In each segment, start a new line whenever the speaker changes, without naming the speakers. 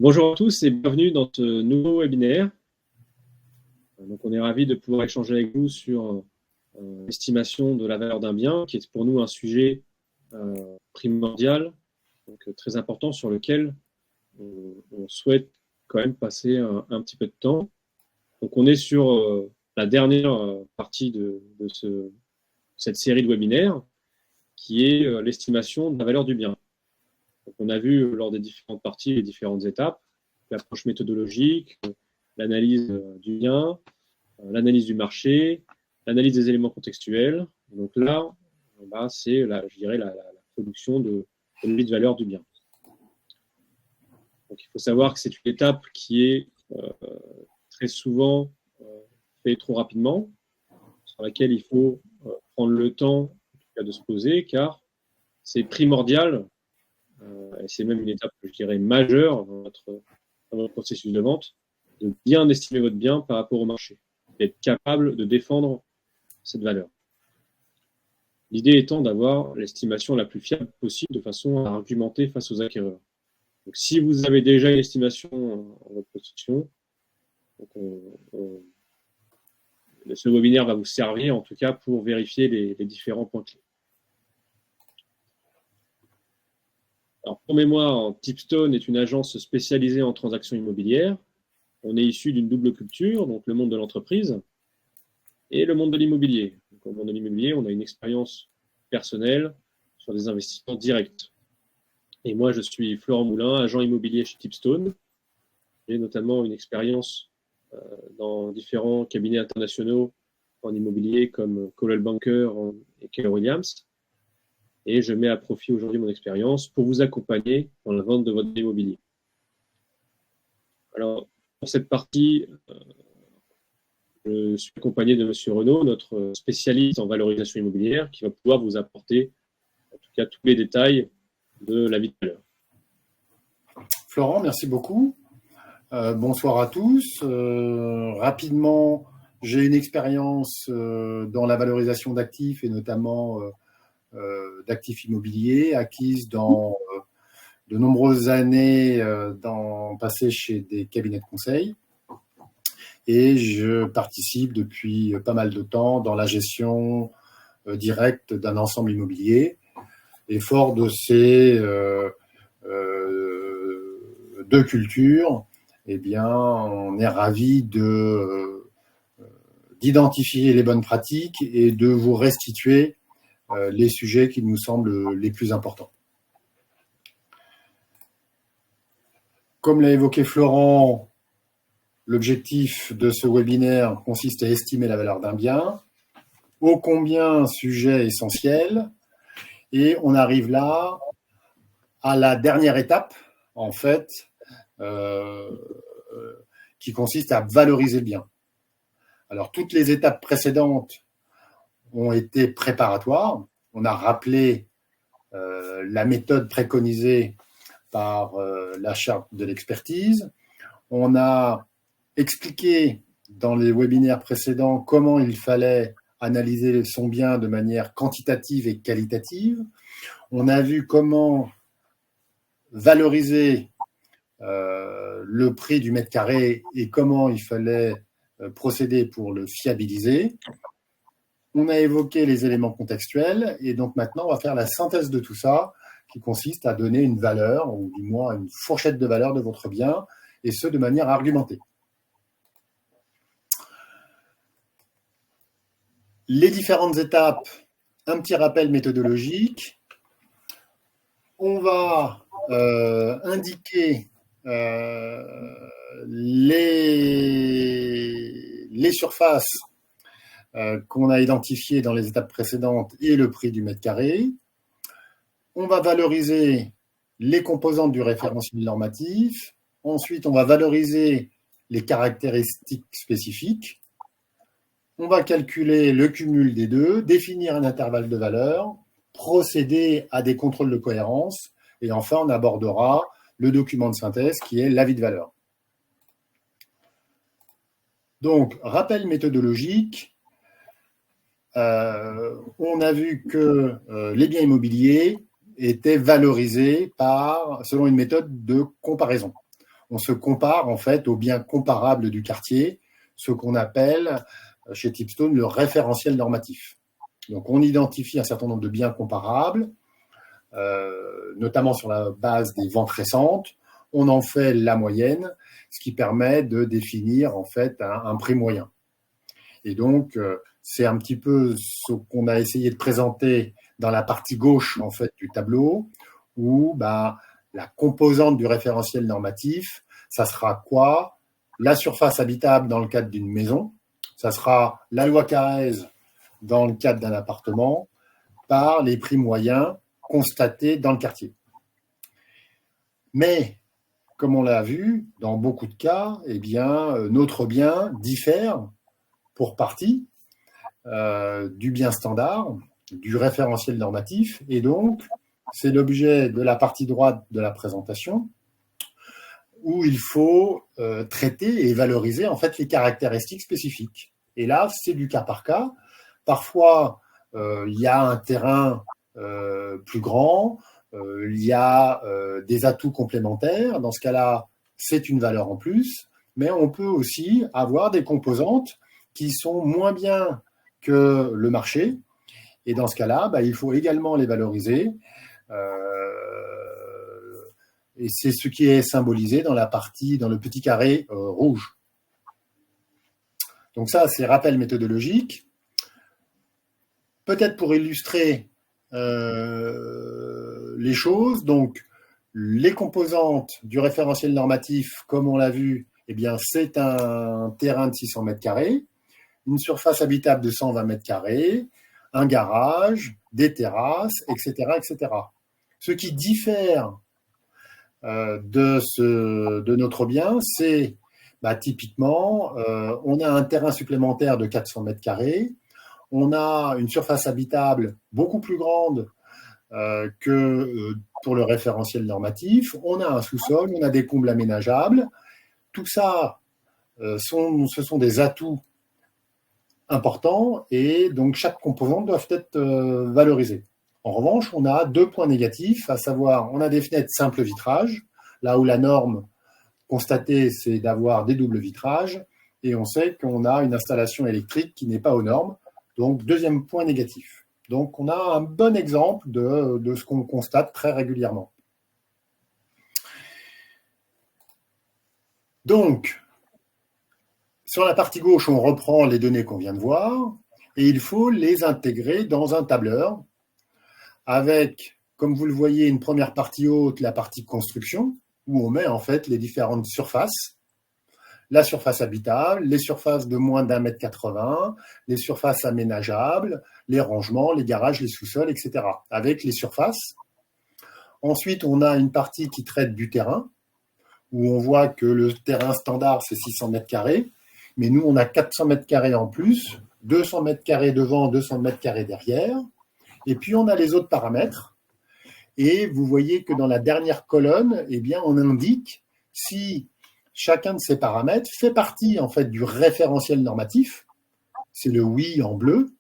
Bonjour à tous et bienvenue dans ce nouveau webinaire. Donc, on est ravis de pouvoir échanger avec vous sur l'estimation de la valeur d'un bien, qui est pour nous un sujet primordial, donc très important sur lequel on souhaite quand même passer un petit peu de temps. Donc, on est sur la dernière partie de cette série de webinaires, qui est l'estimation de la valeur du bien. Donc, on a vu lors des différentes parties les différentes étapes, l'approche méthodologique, l'analyse du bien, l'analyse du marché, l'analyse des éléments contextuels. Donc là, c'est, je dirais, la production de l'analyse de valeur du bien. Donc il faut savoir que c'est une étape qui est très souvent faite trop rapidement, sur laquelle il faut prendre le temps en tout cas, de se poser, car c'est primordial, et c'est même une étape, je dirais, majeure dans votre processus de vente, de bien estimer votre bien par rapport au marché, d'être capable de défendre cette valeur. L'idée étant d'avoir l'estimation la plus fiable possible de façon à argumenter face aux acquéreurs. Donc, si vous avez déjà une estimation en votre possession, ce webinaire va vous servir en tout cas pour vérifier les différents points clés. Alors, pour mémoire, Tipstone est une agence spécialisée en transactions immobilières. On est issu d'une double culture, donc le monde de l'entreprise et le monde de l'immobilier. Au monde de l'immobilier, on a une expérience personnelle sur des investissements directs. Et moi, je suis Florent Moulin, agent immobilier chez Tipstone. J'ai notamment une expérience dans différents cabinets internationaux en immobilier comme Coldwell Banker et Keller Williams. Et je mets à profit aujourd'hui mon expérience pour vous accompagner dans la vente de votre immobilier. Alors, pour cette partie, je suis accompagné de M. Renaud, notre spécialiste en valorisation immobilière, qui va pouvoir vous apporter, en tout cas, tous les détails de la vie de valeur.
Florent, merci beaucoup. Bonsoir à tous. Rapidement, j'ai une expérience dans la valorisation d'actifs et notamment d'actifs immobiliers acquise dans de nombreuses années passées chez des cabinets de conseil. Et je participe depuis pas mal de temps dans la gestion directe d'un ensemble immobilier. Et fort de ces deux cultures, eh bien, on est ravi d'identifier les bonnes pratiques et de vous restituer les sujets qui nous semblent les plus importants. Comme l'a évoqué Florent, l'objectif de ce webinaire consiste à estimer la valeur d'un bien, ô combien sujet essentiel, et on arrive là à la dernière étape, en fait, qui consiste à valoriser le bien. Alors, toutes les étapes précédentes ont été préparatoires. On a rappelé la méthode préconisée par la charte de l'expertise. On a expliqué dans les webinaires précédents comment il fallait analyser son bien de manière quantitative et qualitative. On a vu comment valoriser le prix du mètre carré et comment il fallait procéder pour le fiabiliser. On a évoqué les éléments contextuels et donc maintenant on va faire la synthèse de tout ça qui consiste à donner une valeur ou du moins une fourchette de valeur de votre bien et ce de manière argumentée. Les différentes étapes, un petit rappel méthodologique. On va indiquer les surfaces qu'on a identifiées dans les étapes précédentes et le prix du mètre carré. On va valoriser les composantes du référentiel normatif. Ensuite, on va valoriser les caractéristiques spécifiques. On va calculer le cumul des deux, définir un intervalle de valeur, procéder à des contrôles de cohérence et enfin, on abordera le document de synthèse qui est l'avis de valeur. Donc, rappel méthodologique, on a vu que les biens immobiliers étaient valorisés selon une méthode de comparaison. on se compare en fait aux biens comparables du quartier, ce qu'on appelle chez Tipstone le référentiel normatif. Donc on identifie un certain nombre de biens comparables, notamment sur la base des ventes récentes. On en fait la moyenne, ce qui permet de définir en fait un prix moyen. Et donc, c'est un petit peu ce qu'on a essayé de présenter dans la partie gauche en fait du tableau, où la composante du référentiel normatif, ça sera quoi? La surface habitable dans le cadre d'une maison, ça sera la loi Carrez dans le cadre d'un appartement, par les prix moyens constatés dans le quartier. Mais, comme on l'a vu, dans beaucoup de cas, eh bien, notre bien diffère pour partie du bien standard, du référentiel normatif, et donc c'est l'objet de la partie droite de la présentation, où il faut traiter et valoriser en fait les caractéristiques spécifiques. Et là, c'est du cas par cas. Parfois, il y a un terrain plus grand, il y a des atouts complémentaires. Dans ce cas-là, c'est une valeur en plus, mais on peut aussi avoir des composantes qui sont moins bien que le marché. Et dans ce cas-là, il faut également les valoriser. Et c'est ce qui est symbolisé dans le petit carré rouge. Donc ça, c'est rappel méthodologique. Peut-être pour illustrer les choses, donc les composantes du référentiel normatif, comme on l'a vu, eh bien, c'est un terrain de 600 mètres carrés, une surface habitable de 120 mètres carrés, un garage, des terrasses, etc., etc. Ce qui diffère de notre bien, c'est typiquement, on a un terrain supplémentaire de 400 mètres carrés, on a une surface habitable beaucoup plus grande que pour le référentiel normatif, on a un sous-sol, on a des combles aménageables. Tout ça, ce sont des atouts importants et donc chaque composante doit être valorisée. En revanche, on a 2 points négatifs, à savoir, on a des fenêtres simple vitrage, là où la norme constatée, c'est d'avoir des doubles vitrages, et on sait qu'on a une installation électrique qui n'est pas aux normes, donc 2e point négatif. Donc on a un bon exemple de ce qu'on constate très régulièrement. Donc, sur la partie gauche, on reprend les données qu'on vient de voir, et il faut les intégrer dans un tableur, avec, comme vous le voyez, une première partie haute, la partie construction, où on met en fait les différentes surfaces, la surface habitable, les surfaces de moins d'1,80 m, les surfaces aménageables, les rangements, les garages, les sous-sols, etc. avec les surfaces. Ensuite, on a une partie qui traite du terrain, où on voit que le terrain standard, c'est 600 mètres carrés, mais nous, on a 400 mètres carrés en plus, 200 mètres carrés devant, 200 mètres carrés derrière. Et puis, on a les autres paramètres. Et vous voyez que dans la dernière colonne, eh bien, on indique si chacun de ces paramètres fait partie en fait du référentiel normatif, c'est le oui en bleu.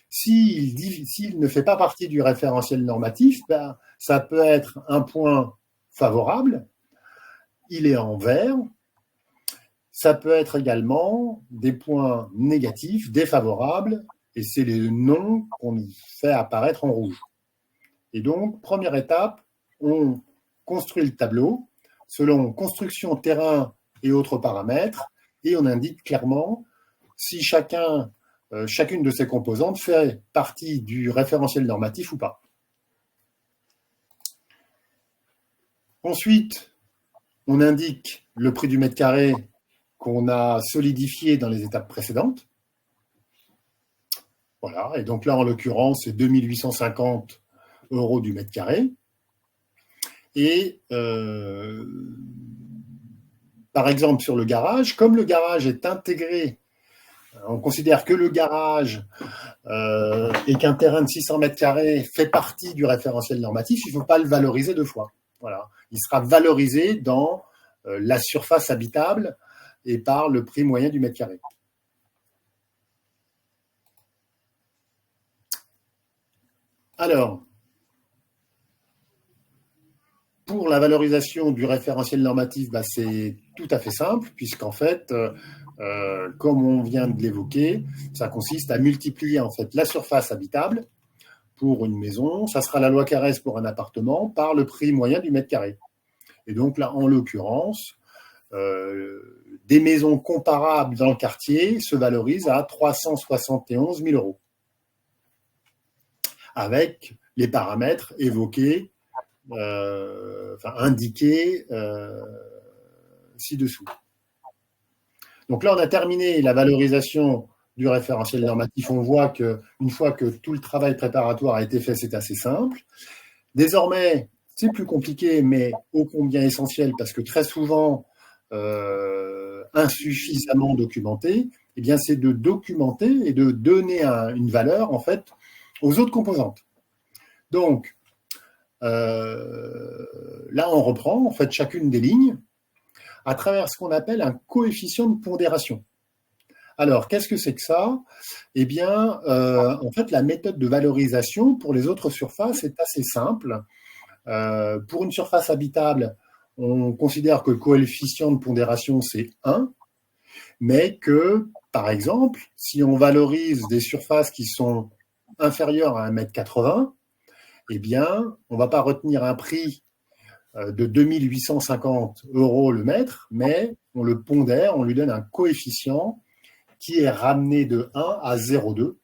S'il ne fait pas partie du référentiel normatif, ça peut être un point favorable, il est en vert. Ça peut être également des points négatifs, défavorables, et c'est les noms qu'on fait apparaître en rouge. Et donc, première étape, on construit le tableau selon construction, terrain et autres paramètres, et on indique clairement si chacune de ces composantes fait partie du référentiel normatif ou pas. Ensuite, on indique le prix du mètre carré qu'on a solidifié dans les étapes précédentes. Voilà, et donc là, en l'occurrence, c'est 2850 € du mètre carré. Et par exemple, sur le garage, comme le garage est intégré, on considère que le garage et qu'un terrain de 600 mètres carrés fait partie du référentiel normatif, il ne faut pas le valoriser 2 fois. Voilà. Il sera valorisé dans la surface habitable et par le prix moyen du mètre carré. Alors, Pour la valorisation du référentiel normatif, c'est tout à fait simple, puisqu'en fait, comme on vient de l'évoquer, ça consiste à multiplier en fait la surface habitable pour une maison, ça sera la loi Carrez pour un appartement, par le prix moyen du mètre carré. Et donc là, en l'occurrence, des maisons comparables dans le quartier se valorisent à 371 000 euros, avec les paramètres évoqués, indiqués ci-dessous. Donc là, on a terminé la valorisation du référentiel normatif. On voit qu'une fois que tout le travail préparatoire a été fait, c'est assez simple. Désormais, c'est plus compliqué, mais ô combien essentiel, parce que très souvent, insuffisamment documenté, eh bien, c'est de documenter et de donner une valeur, en fait, aux autres composantes. Donc, là, on reprend, en fait, chacune des lignes à travers ce qu'on appelle un coefficient de pondération. Alors, qu'est-ce que c'est que ça? Eh bien, en fait, la méthode de valorisation pour les autres surfaces est assez simple. Pour une surface habitable, on considère que le coefficient de pondération, c'est 1, mais que, par exemple, si on valorise des surfaces qui sont inférieures à 1,80 m, eh bien, on ne va pas retenir un prix de 2850 € le mètre, mais on le pondère, on lui donne un coefficient qui est ramené de 1 à 0,2,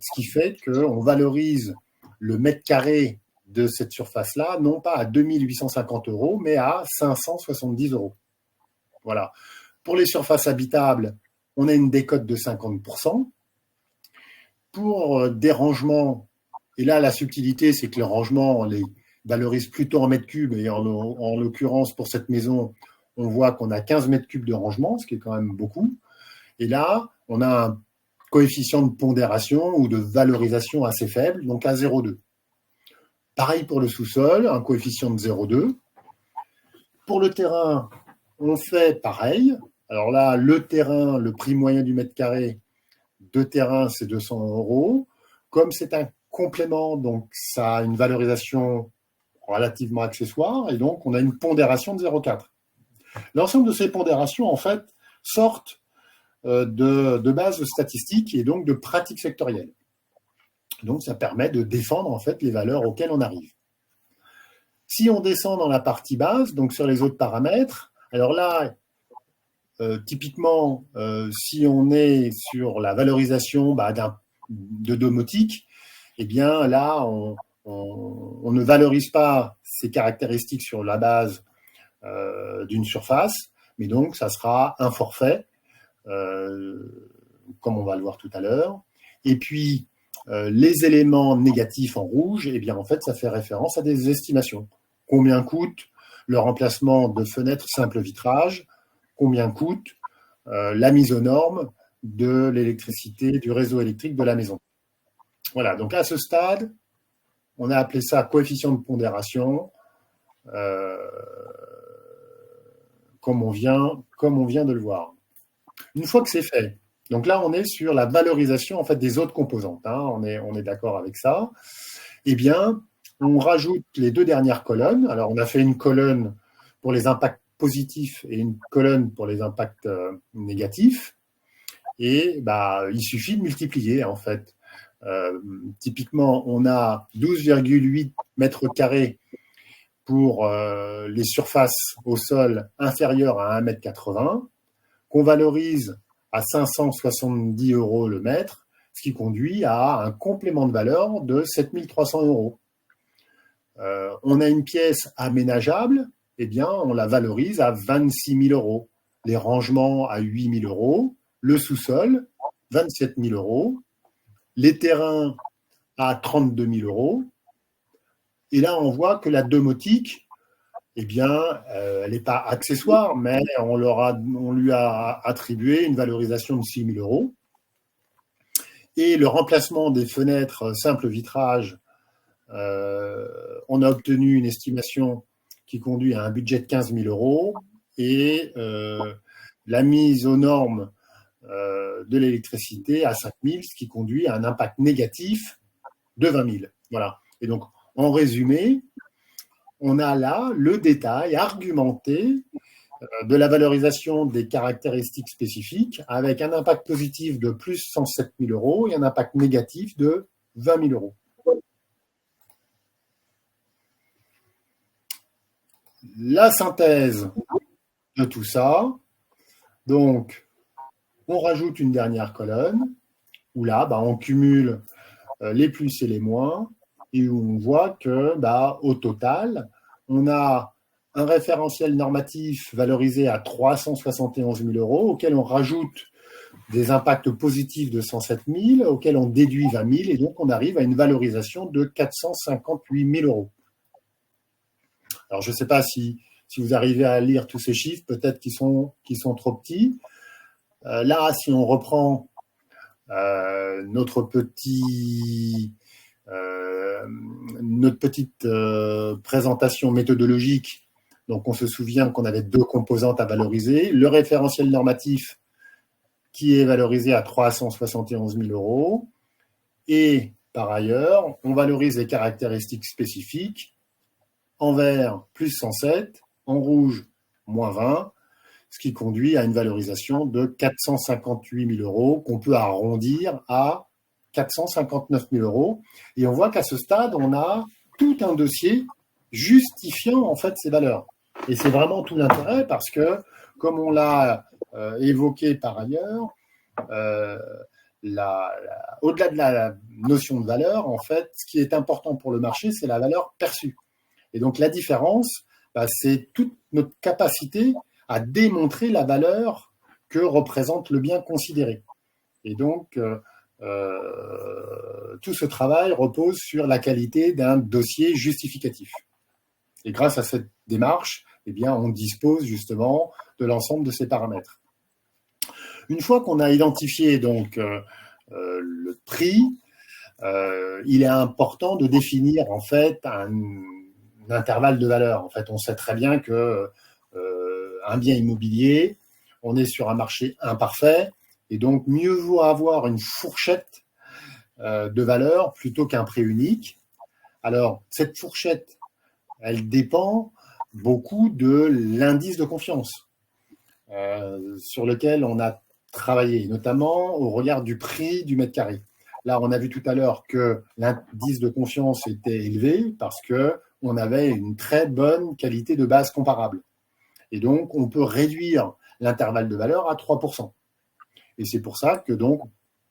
ce qui fait qu'on valorise le mètre carré de cette surface-là, non pas à 2850 €, mais à 570 €. Voilà. Pour les surfaces habitables, on a une décote de 50%. Pour des rangements, et là la subtilité, c'est que le rangement, on les valorise plutôt en mètres cubes, et en l'occurrence, pour cette maison, on voit qu'on a 15 mètres cubes de rangement, ce qui est quand même beaucoup. Et là, on a un coefficient de pondération ou de valorisation assez faible, donc à 0,2. Pareil pour le sous-sol, un coefficient de 0,2. Pour le terrain, on fait pareil. Alors là, le terrain, le prix moyen du mètre carré de terrain, c'est 200 €. Comme c'est un complément, donc ça a une valorisation relativement accessoire, et donc on a une pondération de 0,4. L'ensemble de ces pondérations, en fait, sortent de bases statistiques et donc de pratiques sectorielles. Donc ça permet de défendre en fait les valeurs auxquelles on arrive. Si on descend dans la partie basse, donc sur les autres paramètres, alors là, typiquement, si on est sur la valorisation de domotique, eh bien là, on ne valorise pas ces caractéristiques sur la base d'une surface, mais donc ça sera un forfait, comme on va le voir tout à l'heure. Et puis, les éléments négatifs en rouge, eh bien en fait, ça fait référence à des estimations. Combien coûte le remplacement de fenêtres simple vitrage? Combien coûte la mise aux normes de l'électricité, du réseau électrique de la maison? Voilà, donc à ce stade, on a appelé ça coefficient de pondération, comme on vient de le voir. Une fois que c'est fait, donc là, on est sur la valorisation en fait des autres composantes. On est d'accord avec ça. Eh bien, on rajoute les deux dernières colonnes. Alors, on a fait une colonne pour les impacts positifs et une colonne pour les impacts négatifs. Et il suffit de multiplier en fait. Typiquement, on a 12,8 mètres carrés pour les surfaces au sol inférieures à 1,80 m, qu'on valorise à 570 € le mètre, ce qui conduit à un complément de valeur de 7 300 €. On a une pièce aménageable, eh bien, on la valorise à 26 000 €. Les rangements à 8 000 €, le sous-sol, 27 000 €, les terrains à 32 000 €. Et là, on voit que la domotique, eh bien, elle n'est pas accessoire, mais on lui a attribué une valorisation de 6 000 €. Et le remplacement des fenêtres simple vitrage, on a obtenu une estimation qui conduit à un budget de 15 000 €, et la mise aux normes de l'électricité à 5 000, ce qui conduit à un impact négatif de 20 000. Voilà. Et donc, en résumé, on a là le détail argumenté de la valorisation des caractéristiques spécifiques avec un impact positif de plus 107 000 euros et un impact négatif de 20 000 euros. La synthèse de tout ça, donc on rajoute une dernière colonne où là, on cumule les plus et les moins et où on voit que au total, on a un référentiel normatif valorisé à 371 000 euros auquel on rajoute des impacts positifs de 107 000, auquel on déduit 20 000 et donc on arrive à une valorisation de 458 000 euros. Alors je ne sais pas si vous arrivez à lire tous ces chiffres, peut-être qu'ils sont trop petits. Là, si on reprend notre petite présentation méthodologique, donc on se souvient qu'on avait 2 composantes à valoriser, le référentiel normatif qui est valorisé à 371 000 euros, et par ailleurs, on valorise les caractéristiques spécifiques en vert plus 107, en rouge moins 20, ce qui conduit à une valorisation de 458 000 euros qu'on peut arrondir à 459 000 euros. Et on voit qu'à ce stade, on a tout un dossier justifiant en fait ces valeurs. Et c'est vraiment tout l'intérêt parce que, comme on l'a évoqué par ailleurs, au-delà de la notion de valeur, en fait, ce qui est important pour le marché, c'est la valeur perçue. Et donc la différence, c'est toute notre capacité à démontrer la valeur que représente le bien considéré. Et donc, tout ce travail repose sur la qualité d'un dossier justificatif. Et grâce à cette démarche, on dispose justement de l'ensemble de ces paramètres. Une fois qu'on a identifié donc le prix, il est important de définir en fait un intervalle de valeur. En fait, on sait très bien que un bien immobilier, on est sur un marché imparfait, et donc mieux vaut avoir une fourchette de valeur plutôt qu'un prix unique. Alors, cette fourchette, elle dépend beaucoup de l'indice de confiance sur lequel on a travaillé, notamment au regard du prix du mètre carré. Là, on a vu tout à l'heure que l'indice de confiance était élevé parce qu'on avait une très bonne qualité de base comparable. Et donc, on peut réduire l'intervalle de valeur à 3%. Et c'est pour ça que donc,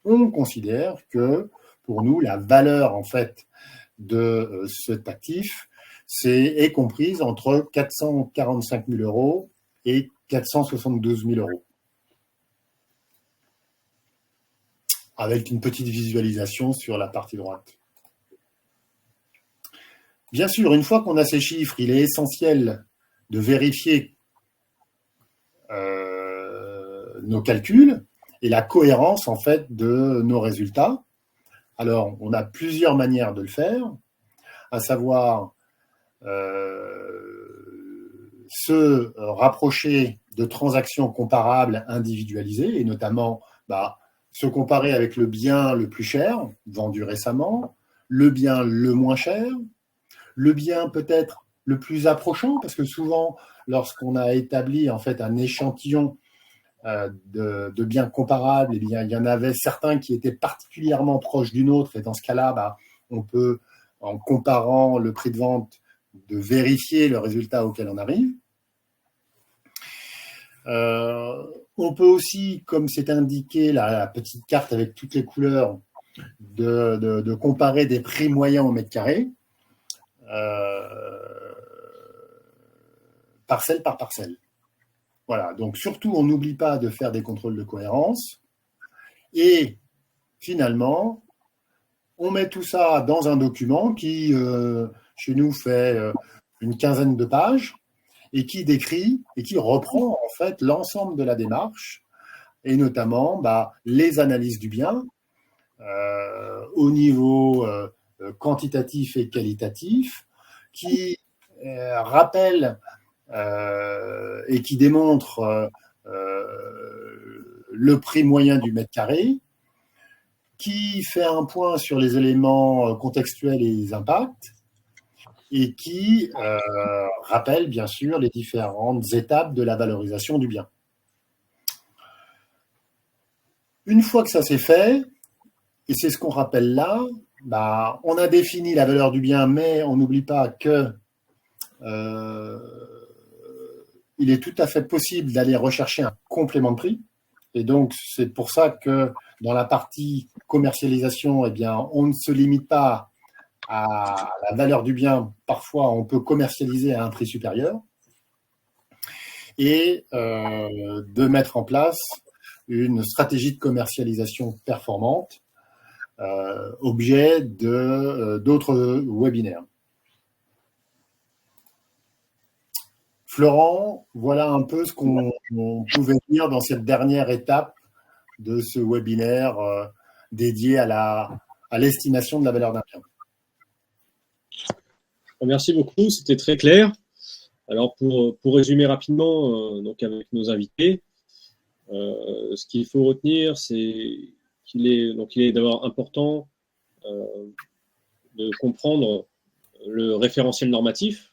on considère que pour nous, la valeur en fait de cet actif est comprise entre 445 000 euros et 472 000 euros. Avec une petite visualisation sur la partie droite. Bien sûr, une fois qu'on a ces chiffres, il est essentiel de vérifier nos calculs et la cohérence en fait de nos résultats. Alors, on a plusieurs manières de le faire, à savoir se rapprocher de transactions comparables individualisées et notamment se comparer avec le bien le plus cher, vendu récemment, le bien le moins cher, le bien peut-être le plus approchant, parce que souvent, lorsqu'on a établi en fait un échantillon de biens comparables, il y en avait certains qui étaient particulièrement proches d'une autre, et dans ce cas-là, on peut, en comparant le prix de vente, de vérifier le résultat auquel on arrive. On peut aussi, comme c'est indiqué, la petite carte avec toutes les couleurs, de comparer des prix moyens au mètre carré, parcelle par parcelle. Voilà, donc surtout, on n'oublie pas de faire des contrôles de cohérence. Et finalement, on met tout ça dans un document qui, chez nous, fait une quinzaine de pages et qui décrit et qui reprend en fait l'ensemble de la démarche et notamment les analyses du bien au niveau quantitatif et qualitatif qui rappelle et qui démontre le prix moyen du mètre carré, qui fait un point sur les éléments contextuels et les impacts, et qui rappelle bien sûr les différentes étapes de la valorisation du bien. Une fois que ça c'est fait, et c'est ce qu'on rappelle là, on a défini la valeur du bien, mais on n'oublie pas que il est tout à fait possible d'aller rechercher un complément de prix. Et donc, c'est pour ça que dans la partie commercialisation, eh bien, on ne se limite pas à la valeur du bien. Parfois, on peut commercialiser à un prix supérieur et de mettre en place une stratégie de commercialisation performante, objet d'autres webinaires. Florent, voilà un peu ce qu'on pouvait dire dans cette dernière étape de ce webinaire dédié à l'estimation de la valeur d'un bien.
Merci beaucoup, c'était très clair. Alors pour résumer rapidement, donc avec nos invités, ce qu'il faut retenir, c'est qu'il est d'abord important de comprendre le référentiel normatif.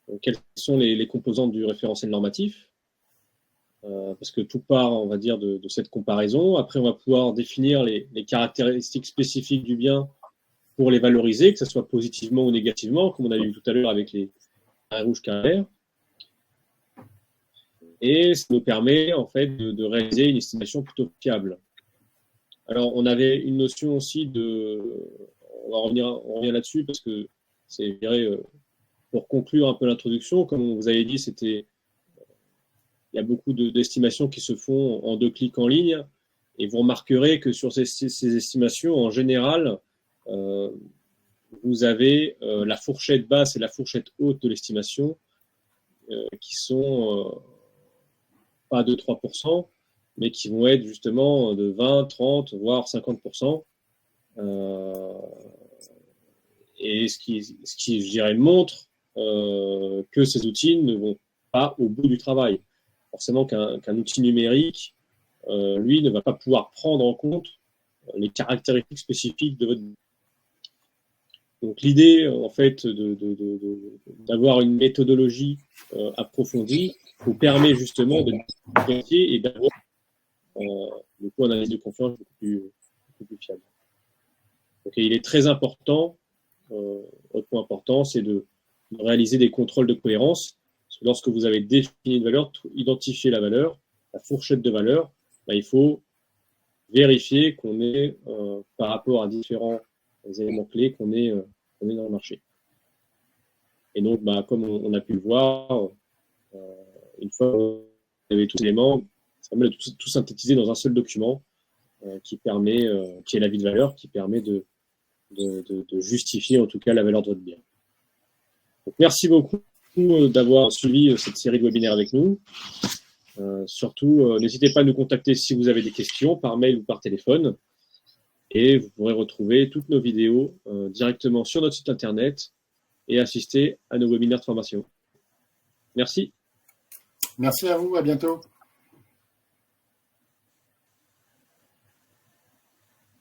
Donc, quelles sont les composantes du référentiel normatif, parce que tout part, on va dire, de cette comparaison. Après, on va pouvoir définir les caractéristiques spécifiques du bien pour les valoriser, que ce soit positivement ou négativement, comme on a vu tout à l'heure avec les carrés rouges, carrés verts. Et ça nous permet en fait de réaliser une estimation plutôt fiable. Alors, on avait une notion aussi on revient là-dessus parce que c'est, je dirais, pour conclure un peu l'introduction, comme vous avez dit, il y a beaucoup d'estimations qui se font en 2 clics en ligne, et vous remarquerez que sur ces estimations, en général, vous avez la fourchette basse et la fourchette haute de l'estimation qui sont pas de 3%, mais qui vont être justement de 20, 30, voire 50%. Et ce qui, je dirais, montre que ces outils ne vont pas au bout du travail. Forcément qu'un outil numérique, lui, ne va pas pouvoir prendre en compte les caractéristiques spécifiques de votre. Donc l'idée, en fait, d'avoir une méthodologie approfondie vous permet justement de vérifier et d'avoir du coup un analyse de confiance beaucoup plus fiable. Donc il est très important, autre point important, c'est de réaliser des contrôles de cohérence. Parce que lorsque vous avez défini une valeur, identifié la valeur, la fourchette de valeur, il faut vérifier qu'on est, par rapport à différents éléments clés, qu'on est dans le marché. Et donc, comme on a pu le voir, une fois que vous avez tous les éléments, ça permet de tout synthétiser dans un seul document qui est l'avis de valeur, qui permet de justifier en tout cas la valeur de votre bien. Donc, merci beaucoup d'avoir suivi cette série de webinaires avec nous. Surtout, n'hésitez pas à nous contacter si vous avez des questions par mail ou par téléphone. Et vous pourrez retrouver toutes nos vidéos directement sur notre site internet et assister à nos webinaires de formation. Merci.
Merci à vous, à bientôt.